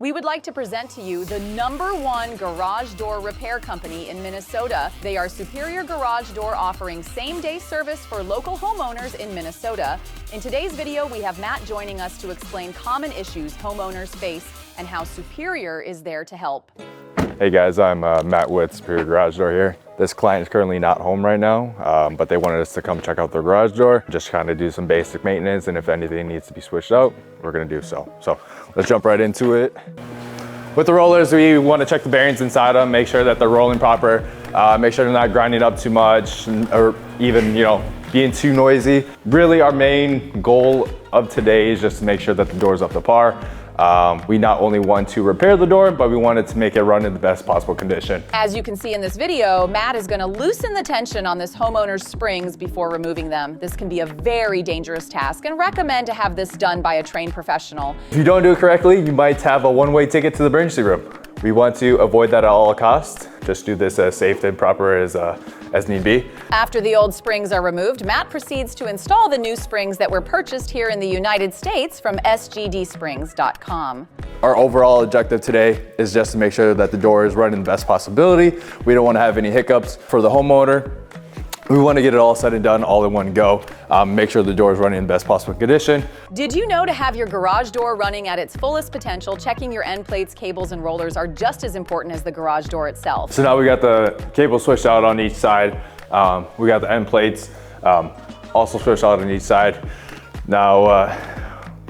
We would like to present to you the #1 garage door repair company in Minnesota. They are Superior Garage Door, offering same-day service for local homeowners in Minnesota. In today's video, we have Matt joining us to explain common issues homeowners face and how Superior is there to help. Hey guys, I'm Matt with Superior Garage Door here. This client is currently not home right now, but they wanted us to come check out their garage door, just kind of do some basic maintenance, and if anything needs to be switched out, we're gonna do so. So let's jump right into it. With the rollers, we want to check the bearings inside them, make sure that they're rolling proper, make sure they're not grinding up too much, or even, being too noisy. Really, our main goal of today is just to make sure that the door's up to par. We not only want to repair the door, but we wanted to make it run in the best possible condition. As you can see in this video, Matt is going to loosen the tension on this homeowner's springs before removing them. This can be a very dangerous task and recommend to have this done by a trained professional. If you don't do it correctly, you might have a one-way ticket to the emergency room. We want to avoid that at all costs. Just do this as safe and proper as need be. After the old springs are removed, Matt proceeds to install the new springs that were purchased here in the United States from sgdsprings.com. Our overall objective today is just to make sure that the door is running the best possibility. We don't want to have any hiccups for the homeowner. We want to get it all said and done all in one go. Make sure the door is running in the best possible condition. Did you know to have your garage door running at its fullest potential, checking your end plates, cables, and rollers are just as important as the garage door itself? So now we got the cable switched out on each side. We got the end plates also switched out on each side. Now,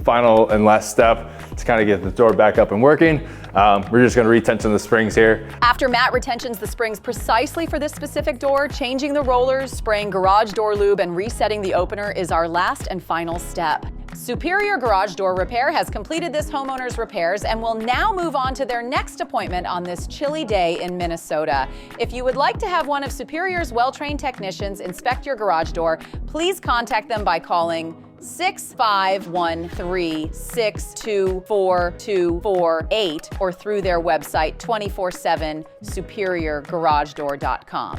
final and last step to kind of get the door back up and working. We're just going to retension the springs here. After Matt retentions the springs precisely for this specific door, changing the rollers, spraying garage door lube, and resetting the opener is our last and final step. Superior Garage Door Repair has completed this homeowner's repairs and will now move on to their next appointment on this chilly day in Minnesota. If you would like to have one of Superior's well-trained technicians inspect your garage door, please contact them by calling 6513-624-248 or through their website 24/7 superiorgaragedoor.com.